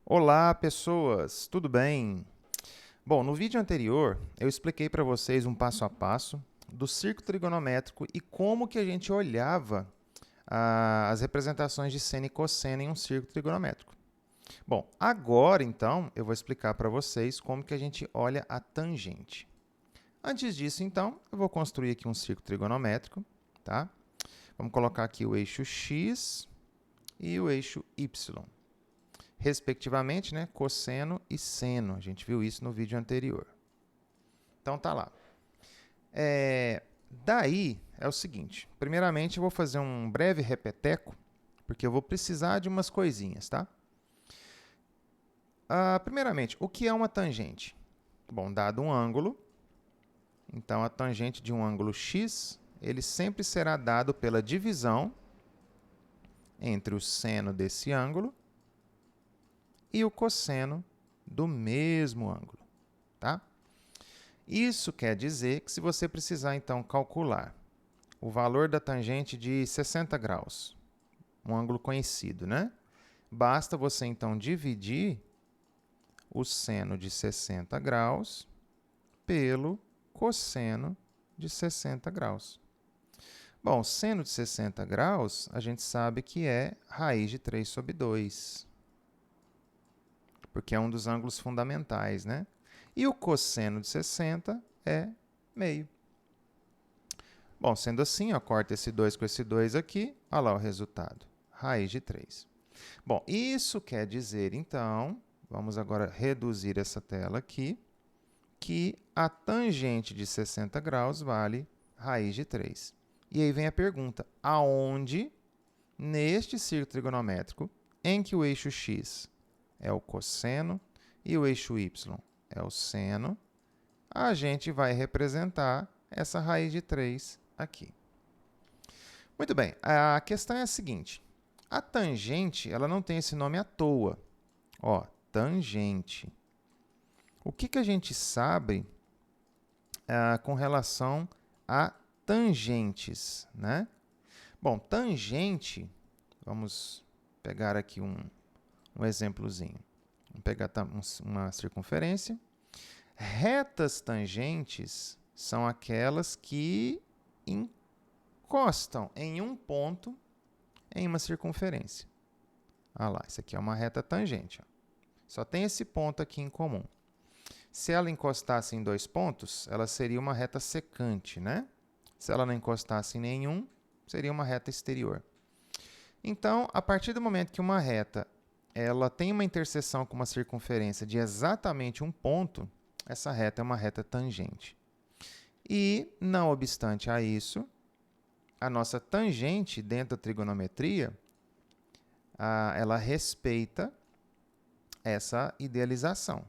Olá, pessoas, tudo bem? Bom, no vídeo anterior eu expliquei para vocês um passo a passo do círculo trigonométrico e como que a gente olhava as representações de seno e cosseno em um círculo trigonométrico. Bom, agora então eu vou explicar para vocês como que a gente olha a tangente. Antes disso, então, eu vou construir aqui um círculo trigonométrico, tá? Vamos colocar aqui o eixo x e o eixo y, respectivamente, né, cosseno e seno. A gente viu isso no vídeo anterior. Então tá lá. Daí é o seguinte. Primeiramente eu vou fazer um breve repeteco, porque eu vou precisar de umas coisinhas, tá? Primeiramente, o que é uma tangente? Bom, dado um ângulo, então a tangente de um ângulo x, ele sempre será dado pela divisão entre o seno desse ângulo e o cosseno do mesmo ângulo, tá? Isso quer dizer que se você precisar, então, calcular o valor da tangente de 60 graus, um ângulo conhecido, né? Basta você, então, dividir o seno de 60 graus pelo cosseno de 60 graus. Bom, seno de 60 graus, a gente sabe que é raiz de 3 sobre 2, porque é um dos ângulos fundamentais, né? E o cosseno de 60 é meio. Bom, sendo assim, ó, corta esse 2 com esse 2 aqui, olha lá o resultado, raiz de 3. Bom, isso quer dizer, então, vamos agora reduzir essa tela aqui, que a tangente de 60 graus vale raiz de 3. E aí vem a pergunta, aonde, neste círculo trigonométrico, em que o eixo x é o cosseno e o eixo y é o seno, a gente vai representar essa raiz de 3 aqui. Muito bem, a questão é a seguinte. A tangente, ela não tem esse nome à toa. Ó, tangente. O que a gente sabe com relação a tangentes, né? Bom, tangente, vamos pegar aqui um exemplozinho. Vamos pegar uma circunferência. Retas tangentes são aquelas que encostam em um ponto em uma circunferência. Ah lá, isso aqui é uma reta tangente. Ó. Só tem esse ponto aqui em comum. Se ela encostasse em dois pontos, ela seria uma reta secante, né? Se ela não encostasse em nenhum, seria uma reta exterior. Então, a partir do momento que uma reta ela tem uma interseção com uma circunferência de exatamente um ponto, essa reta é uma reta tangente. E, não obstante a isso, a nossa tangente dentro da trigonometria, ela respeita essa idealização.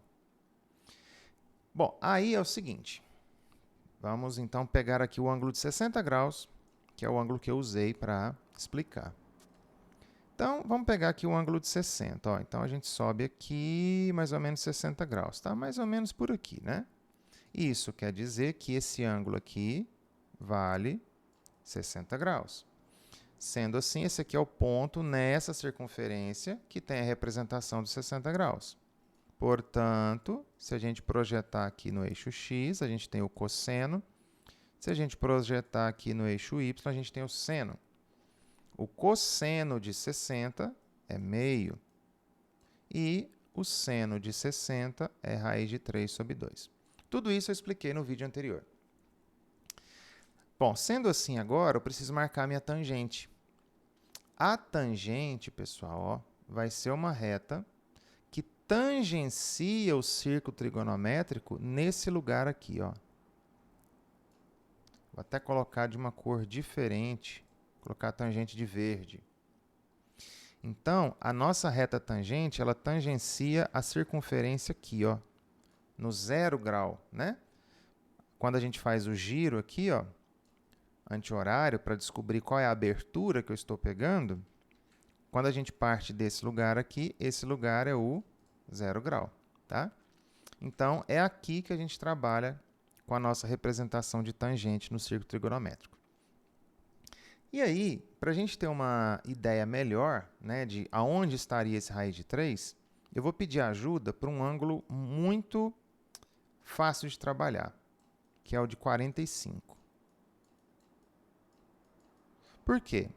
Bom, aí é o seguinte. Vamos então pegar aqui o ângulo de 60 graus, que é o ângulo que eu usei para explicar. Então, vamos pegar aqui o ângulo de 60. Ó. Então, a gente sobe aqui mais ou menos 60 graus. Tá mais ou menos por aqui, né? Isso quer dizer que esse ângulo aqui vale 60 graus. Sendo assim, esse aqui é o ponto nessa circunferência que tem a representação de 60 graus. Portanto, se a gente projetar aqui no eixo x, a gente tem o cosseno. Se a gente projetar aqui no eixo y, a gente tem o seno. O cosseno de 60 é meio. E o seno de 60 é raiz de 3 sobre 2. Tudo isso eu expliquei no vídeo anterior. Bom, sendo assim agora, eu preciso marcar minha tangente. A tangente, pessoal, ó, vai ser uma reta que tangencia o círculo trigonométrico nesse lugar aqui, ó. Vou até colocar de uma cor diferente, colocar a tangente de verde. Então, a nossa reta tangente, ela tangencia a circunferência aqui, ó, no 0 grau, né? Quando a gente faz o giro aqui, ó, anti-horário, para descobrir qual é a abertura que eu estou pegando, quando a gente parte desse lugar aqui, esse lugar é o 0 grau, tá? Então, é aqui que a gente trabalha com a nossa representação de tangente no círculo trigonométrico. E aí, para a gente ter uma ideia melhor, né, de aonde estaria esse raiz de 3, eu vou pedir ajuda para um ângulo muito fácil de trabalhar, que é o de 45. Por quê?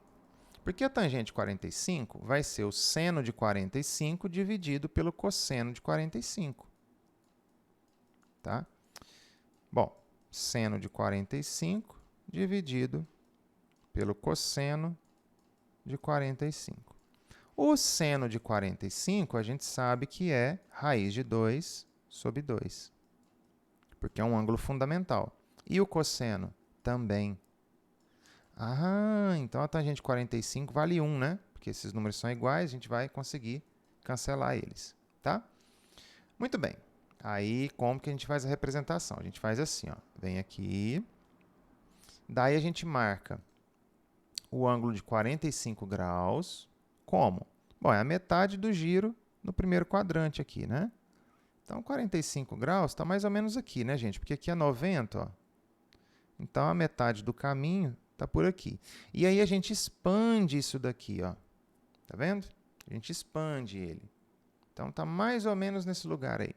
Porque a tangente de 45 vai ser o seno de 45 dividido pelo cosseno de 45. Tá? Bom, seno de 45 dividido pelo cosseno de 45. O seno de 45, a gente sabe que é raiz de 2 sobre 2, porque é um ângulo fundamental. E o cosseno? Também. Ah, então a tangente de 45 vale 1, né? Porque esses números são iguais, a gente vai conseguir cancelar eles, tá? Muito bem. Aí, como que a gente faz a representação? A gente faz assim, ó. Vem aqui. Daí a gente marca o ângulo de 45 graus. Como? Bom, é a metade do giro no primeiro quadrante aqui, né? Então, 45 graus está mais ou menos aqui, né, gente? Porque aqui é 90, ó. Então, a metade do caminho está por aqui. E aí, a gente expande isso daqui, ó. Tá vendo? A gente expande ele. Então, está mais ou menos nesse lugar aí.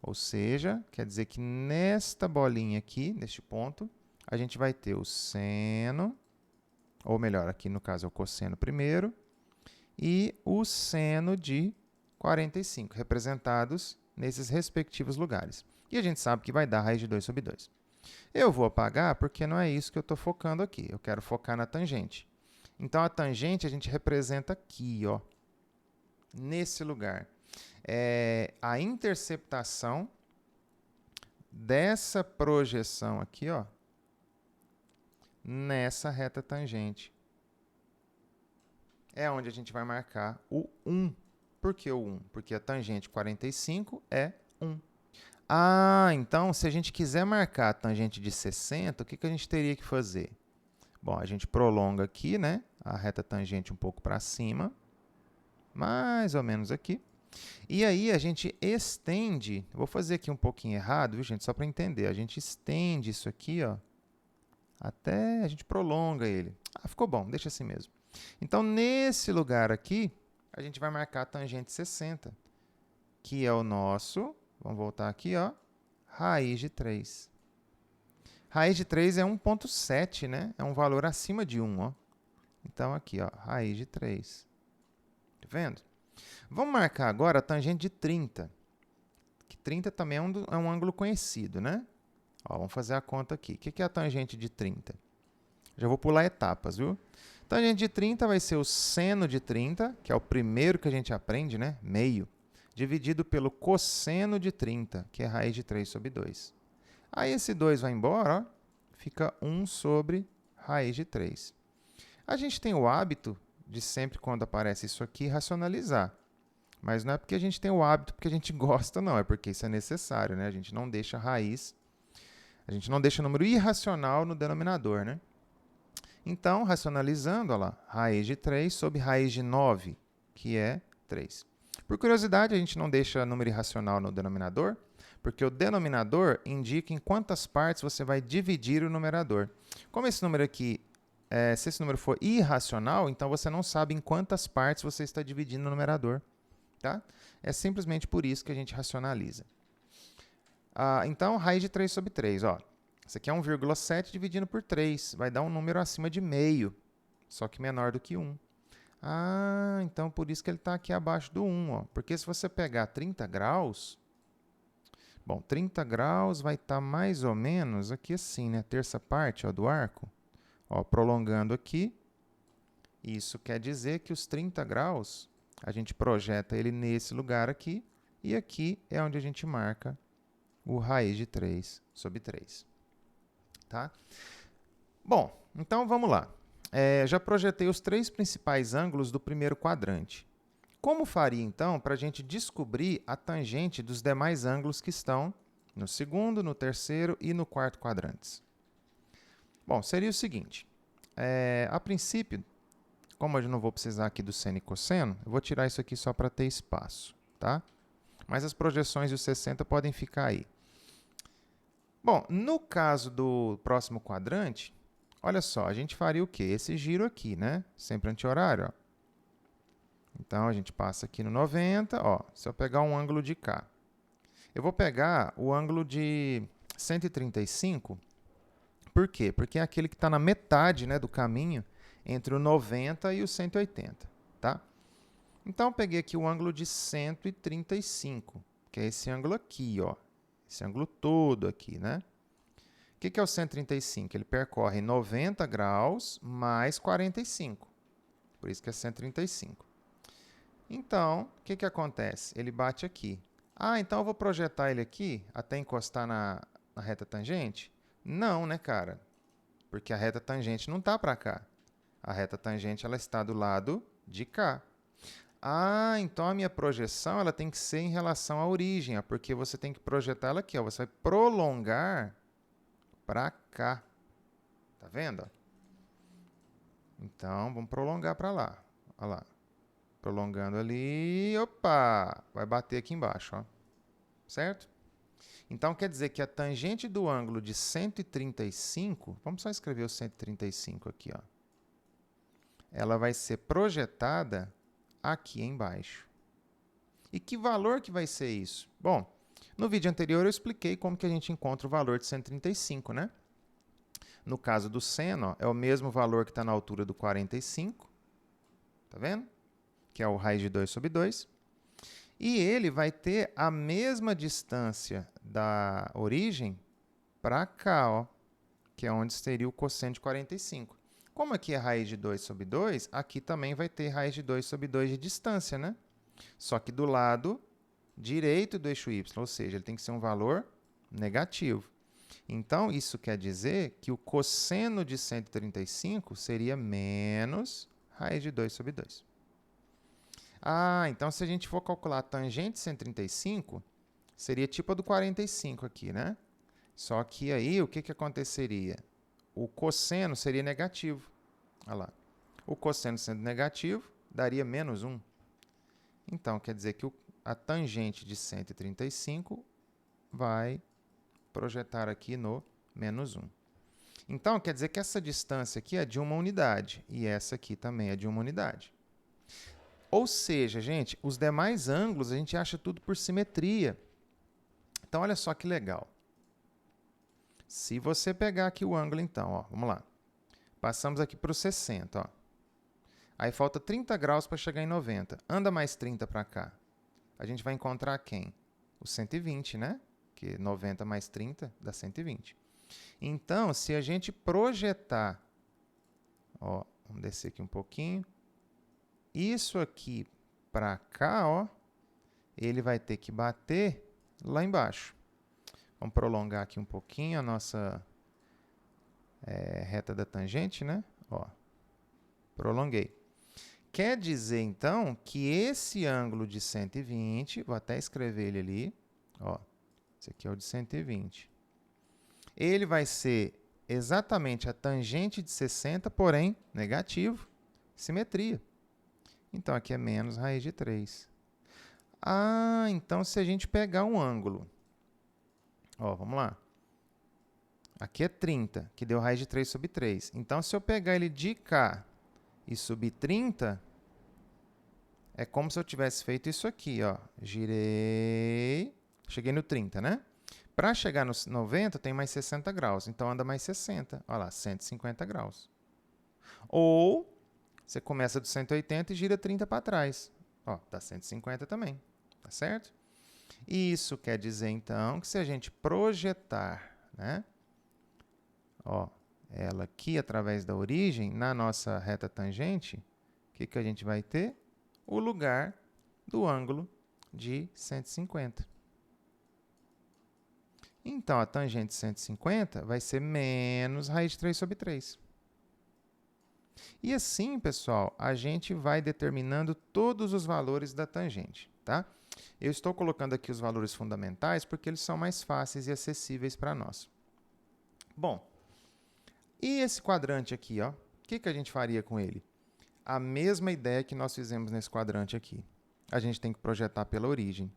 Ou seja, quer dizer que nesta bolinha aqui, neste ponto, a gente vai ter o seno, ou melhor, aqui no caso é o cosseno primeiro, e o seno de 45, representados nesses respectivos lugares. E a gente sabe que vai dar raiz de 2 sobre 2. Eu vou apagar porque não é isso que eu estou focando aqui. Eu quero focar na tangente. Então, a tangente a gente representa aqui, ó, nesse lugar. É a interceptação dessa projeção aqui, ó, nessa reta tangente. É onde a gente vai marcar o 1. Por que o 1? Porque a tangente 45 é 1. Ah, então, se a gente quiser marcar a tangente de 60, o que a gente teria que fazer? Bom, a gente prolonga aqui, né, a reta tangente um pouco para cima, mais ou menos aqui. E aí a gente estende, vou fazer aqui um pouquinho errado, viu, gente? Só para entender. A gente estende isso aqui, ó, até a gente prolonga ele. Ah, ficou bom, deixa assim mesmo. Então, nesse lugar aqui, a gente vai marcar a tangente 60, que é o nosso, vamos voltar aqui, ó, raiz de 3. Raiz de 3 é 1,7, né? É um valor acima de 1, ó. Então, aqui, ó, raiz de 3. Tá vendo? Vamos marcar agora a tangente de 30, que 30 também é um ângulo conhecido, né? Ó, vamos fazer a conta aqui. O que é a tangente de 30? Já vou pular etapas, viu? Tangente de 30 vai ser o seno de 30, que é o primeiro que a gente aprende, né? Meio, dividido pelo cosseno de 30, que é raiz de 3 sobre 2. Aí esse 2 vai embora, ó, fica 1 sobre raiz de 3. A gente tem o hábito de sempre, quando aparece isso aqui, racionalizar. Mas não é porque a gente tem o hábito, porque a gente gosta, não. É porque isso é necessário, né? A gente não deixa raiz, a gente não deixa número irracional no denominador, né? Então, racionalizando, olha lá, raiz de 3 sobre raiz de 9, que é 3. Por curiosidade, a gente não deixa número irracional no denominador, porque o denominador indica em quantas partes você vai dividir o numerador. Como esse número aqui, se esse número for irracional, então você não sabe em quantas partes você está dividindo o numerador. Tá? É simplesmente por isso que a gente racionaliza. Então, raiz de 3 sobre 3. Ó. Isso aqui é 1,7 dividindo por 3. Vai dar um número acima de meio, só que menor do que 1. Ah, então por isso que ele está aqui abaixo do 1. Ó. Porque se você pegar 30 graus... Bom, 30 graus vai estar mais ou menos aqui assim, né? Terça parte, ó, do arco. Ó, prolongando aqui. Isso quer dizer que os 30 graus... A gente projeta ele nesse lugar aqui, e aqui é onde a gente marca o raiz de 3 sobre 3. Tá? Bom, então vamos lá. Já projetei os 3 principais ângulos do primeiro quadrante. Como faria, então, para a gente descobrir a tangente dos demais ângulos que estão no segundo, no terceiro e no quarto quadrantes? Bom, seria o seguinte. A princípio, como eu não vou precisar aqui do seno e cosseno, eu vou tirar isso aqui só para ter espaço, tá? Mas as projeções e os 60 podem ficar aí. Bom, no caso do próximo quadrante, olha só, a gente faria o quê? Esse giro aqui, né? Sempre anti-horário, ó. Então, a gente passa aqui no 90. Ó, se eu pegar um ângulo de cá, eu vou pegar o ângulo de 135. Por quê? Porque é aquele que está na metade, né, do caminho entre o 90 e o 180. Tá? Então, eu peguei aqui o ângulo de 135, que é esse ângulo aqui, ó. Esse ângulo todo aqui, né? O que é o 135? Ele percorre 90 graus mais 45. Por isso que é 135. Então, o que acontece? Ele bate aqui. Ah, então eu vou projetar ele aqui até encostar na reta tangente? Não, né, cara? Porque a reta tangente não está para cá. A reta tangente ela está do lado de cá. Ah, então a minha projeção ela tem que ser em relação à origem, porque você tem que projetar ela aqui. Ó. Você vai prolongar para cá. Tá vendo? Então, vamos prolongar para lá. Olha lá. Prolongando ali, opa, vai bater aqui embaixo, ó. Certo? Então, quer dizer que a tangente do ângulo de 135, vamos só escrever o 135 aqui, ó. Ela vai ser projetada aqui embaixo. E que valor que vai ser isso? Bom, no vídeo anterior eu expliquei como que a gente encontra o valor de 135, né? No caso do seno, ó, é o mesmo valor que está na altura do 45, tá vendo? Que é o raiz de 2 sobre 2. E ele vai ter a mesma distância da origem para cá, ó, que é onde seria o cosseno de 45. Como aqui é raiz de 2 sobre 2, aqui também vai ter raiz de 2 sobre 2 de distância, né? Só que do lado direito do eixo y, ou seja, ele tem que ser um valor negativo. Então, isso quer dizer que o cosseno de 135 seria menos raiz de 2 sobre 2. Ah, então se a gente for calcular a tangente de 135, seria tipo a do 45 aqui, né? Só que aí, o que aconteceria? O cosseno seria negativo. Olha lá. O cosseno sendo negativo, daria menos 1. Então, quer dizer que a tangente de 135 vai projetar aqui no menos 1. Então, quer dizer que essa distância aqui é de uma unidade. E essa aqui também é de uma unidade. Ou seja, gente, os demais ângulos a gente acha tudo por simetria. Então, olha só que legal. Se você pegar aqui o ângulo, então, ó, vamos lá. Passamos aqui para o 60, ó. Aí falta 30 graus para chegar em 90. Anda mais 30 para cá. A gente vai encontrar quem? O 120, né? Que 90 mais 30 dá 120. Então, se a gente projetar, ó, vamos descer aqui um pouquinho. Isso aqui para cá, ó, ele vai ter que bater lá embaixo. Vamos prolongar aqui um pouquinho a nossa reta da tangente, né? Ó, prolonguei. Quer dizer, então, que esse ângulo de 120, vou até escrever ele ali, ó, esse aqui é o de 120. Ele vai ser exatamente a tangente de 60, porém negativo, simetria. Então, aqui é menos raiz de 3. Ah, então se a gente pegar um ângulo, ó, vamos lá. Aqui é 30, que deu raiz de 3 sobre 3. Então, se eu pegar ele de cá e subir 30, é como se eu tivesse feito isso aqui, ó. Girei, cheguei no 30, né? Para chegar no 90, tem mais 60 graus. Então, anda mais 60. Olha lá, 150 graus. Ou, você começa do 180 e gira 30 para trás. Ó, dá 150 também. Tá certo? E isso quer dizer, então, que se a gente projetar, né? Ó, ela aqui através da origem, na nossa reta tangente, o que a gente vai ter? O lugar do ângulo de 150. Então, a tangente de 150 vai ser menos raiz de 3 sobre 3. E assim, pessoal, a gente vai determinando todos os valores da tangente, tá? Eu estou colocando aqui os valores fundamentais porque eles são mais fáceis e acessíveis para nós. Bom, e esse quadrante aqui, ó, o que a gente faria com ele? A mesma ideia que nós fizemos nesse quadrante aqui. A gente tem que projetar pela origem.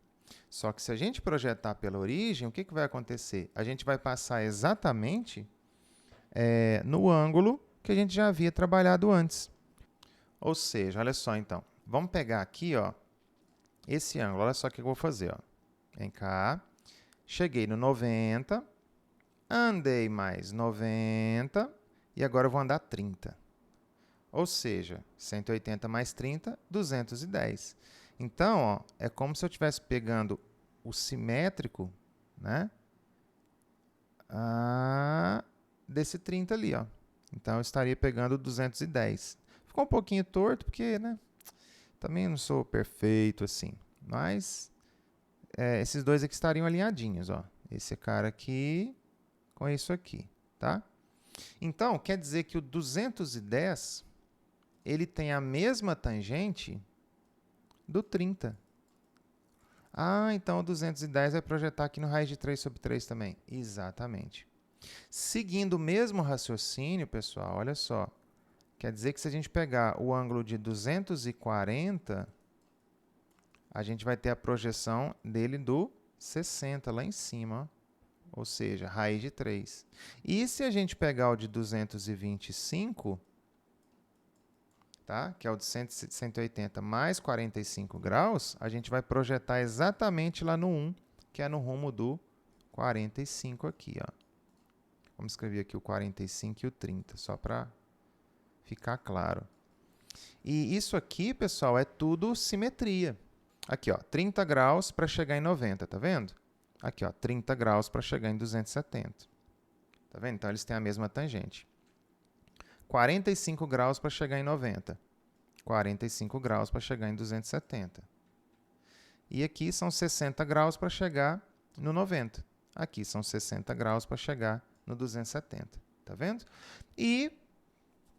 Só que se a gente projetar pela origem, o que vai acontecer? A gente vai passar exatamente no ângulo que a gente já havia trabalhado antes. Ou seja, olha só então, Vamos pegar aqui, ó, esse ângulo. Olha só o que eu vou fazer, ó. Vem cá. Cheguei no 90, andei mais 90 e agora eu vou andar 30. Ou seja, 180 mais 30, 210. Então, ó, é como se eu estivesse pegando o simétrico, né, desse 30 ali, ó. Então, eu estaria pegando 210. Ficou um pouquinho torto, porque, né, também não sou perfeito assim. Mas, esses dois aqui estariam alinhadinhos, ó. Esse cara aqui com isso aqui, tá? Então, quer dizer que o 210, ele tem a mesma tangente do 30. Ah, então o 210 vai projetar aqui no raiz de 3 sobre 3 também. Exatamente. Seguindo o mesmo raciocínio, pessoal, olha só. Quer dizer que se a gente pegar o ângulo de 240, a gente vai ter a projeção dele do 60 lá em cima, ó. Ou seja, raiz de 3. E se a gente pegar o de 225, tá? Que é o de 180 mais 45 graus, a gente vai projetar exatamente lá no 1, que é no rumo do 45 aqui, ó. Vamos escrever aqui o 45 e o 30, só para ficar claro. E isso aqui, pessoal, é tudo simetria. Aqui, ó, 30 graus para chegar em 90, tá vendo? Aqui, ó, 30 graus para chegar em 270. Tá vendo? Então, eles têm a mesma tangente. 45 graus para chegar em 90. 45 graus para chegar em 270. E aqui são 60 graus para chegar no 90. Aqui são 60 graus para chegar no 270. Tá vendo? E,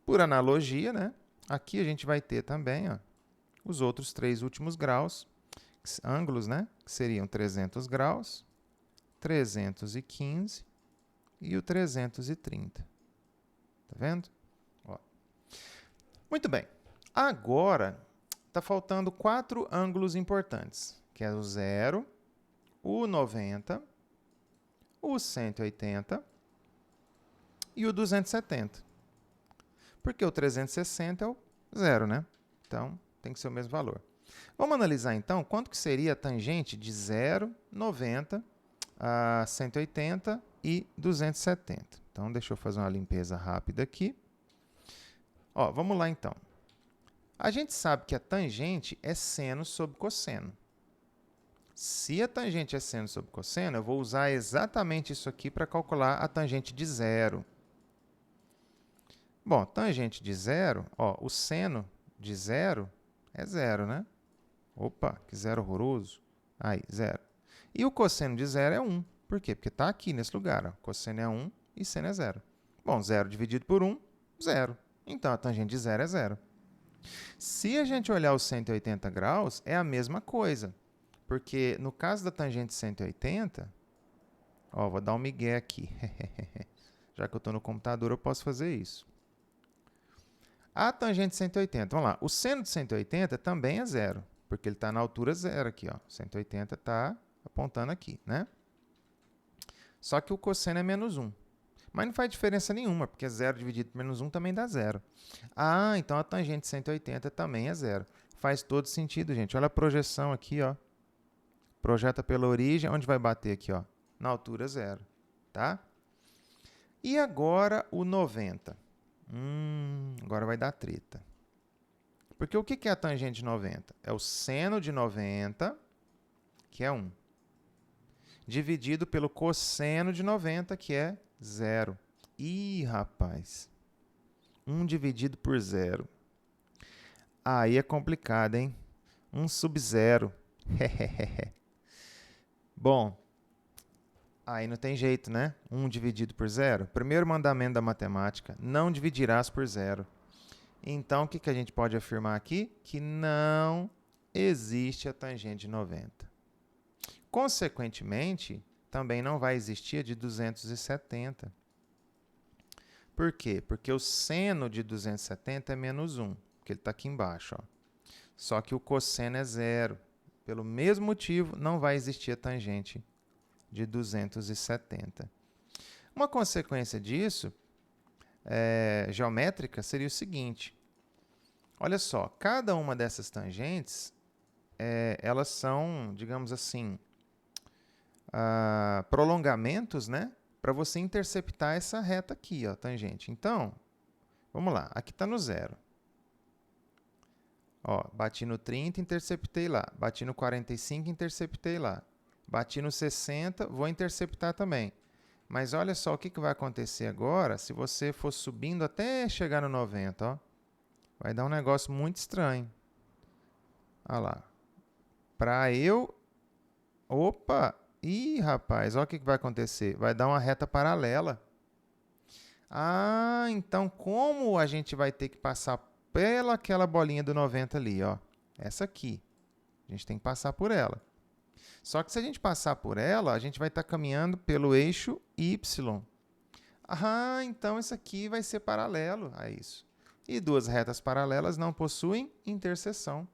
por analogia, né, aqui a gente vai ter também, ó, os outros 3 últimos graus, ângulos, né, que seriam 300 graus, 315 e o 330. Tá vendo? Ó. Muito bem. Agora, está faltando 4 ângulos importantes, que é o 0, o 90, o 180 e o 270. Porque o 360 é o 0, né? Então, tem que ser o mesmo valor. Vamos analisar, então, quanto que seria a tangente de 0, 90, 180 e 270. Então, deixa eu fazer uma limpeza rápida aqui. Ó, vamos lá, então. A gente sabe que a tangente é seno sobre cosseno. Se a tangente é seno sobre cosseno, eu vou usar exatamente isso aqui para calcular a tangente de 0. Bom, tangente de 0, ó, o seno de 0 é 0, né? Opa, que 0 horroroso. Aí, 0. E o cosseno de 0 é 1. Por quê? Porque está aqui nesse lugar. Ó. Cosseno é 1 e seno é 0. Bom, 0 dividido por 1, 0. Então, a tangente de 0 é 0. Se a gente olhar os 180 graus, é a mesma coisa. Porque no caso da tangente 180, ó, vou dar um migué aqui. Já que eu estou no computador, eu posso fazer isso. A tangente 180, vamos lá. O seno de 180 também é 0, porque ele está na altura 0 aqui. Ó. 180 está apontando aqui, né? Só que o cosseno é menos 1. Mas não faz diferença nenhuma, porque 0 dividido por menos 1 também dá 0. Ah, então a tangente 180 também é 0. Faz todo sentido, gente. Olha a projeção aqui, ó. Projeta pela origem, onde vai bater aqui, ó? Na altura 0, tá? E agora o 90. Agora vai dar treta. Porque o que é a tangente de 90? É o seno de 90, que é 1, dividido pelo cosseno de 90, que é 0. Ih, rapaz. 1 dividido por 0. Aí é complicado, hein? 1 sub 0. Bom, aí não tem jeito, né? 1 dividido por 0. Primeiro mandamento da matemática, não dividirás por 0. Então, o que a gente pode afirmar aqui? Que não existe a tangente de 90. Consequentemente, também não vai existir a de 270. Por quê? Porque o seno de 270 é menos 1, porque ele está aqui embaixo. Ó. Só que o cosseno é 0. Pelo mesmo motivo, não vai existir a tangente de 270. Uma consequência disso, geométrica, seria o seguinte. Olha só, cada uma dessas tangentes, elas são, digamos assim, prolongamentos, né? Para você interceptar essa reta aqui, ó, tangente. Então, vamos lá, aqui está no 0. Ó, bati no 30, interceptei lá. Bati no 45, interceptei lá. Bati no 60, vou interceptar também. Mas olha só o que vai acontecer agora se você for subindo até chegar no 90, ó. Vai dar um negócio muito estranho. Olha lá. Para eu... Opa! Ih, rapaz, olha o que vai acontecer. Vai dar uma reta paralela. Ah, então como a gente vai ter que passar pela aquela bolinha do 90 ali, ó? Essa aqui. A gente tem que passar por ela. Só que se a gente passar por ela, a gente vai estar caminhando pelo eixo Y. Ah, então isso aqui vai ser paralelo a isso. E duas retas paralelas não possuem interseção.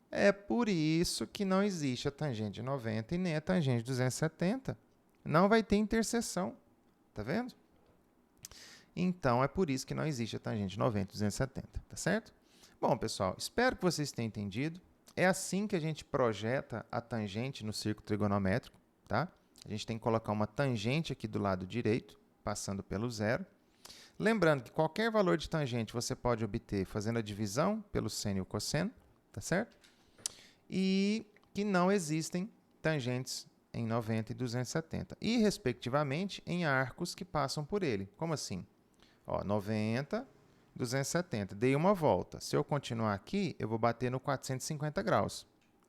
É por isso que não existe a tangente de 90 e nem a tangente de 270. Não vai ter interseção. Tá vendo? Então, é por isso que não existe a tangente de 90 e 270. Tá certo? Bom, pessoal, espero que vocês tenham entendido. É assim que a gente projeta a tangente no círculo trigonométrico. Tá? A gente tem que colocar uma tangente aqui do lado direito, passando pelo 0. Lembrando que qualquer valor de tangente você pode obter fazendo a divisão pelo seno e o cosseno, tá certo? E que não existem tangentes em 90 e 270. E, respectivamente, em arcos que passam por ele. Como assim? Ó, 90, 270. Dei uma volta. Se eu continuar aqui, eu vou bater no 450 graus.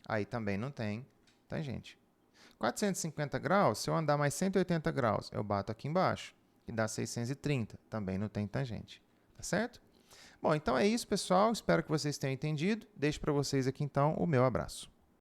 Aí também não tem tangente. 450 graus, se eu andar mais 180 graus, eu bato aqui embaixo. E dá 630. Também não tem tangente. Tá certo? Bom, então é isso, pessoal. Espero que vocês tenham entendido. Deixo para vocês aqui, então, o meu abraço.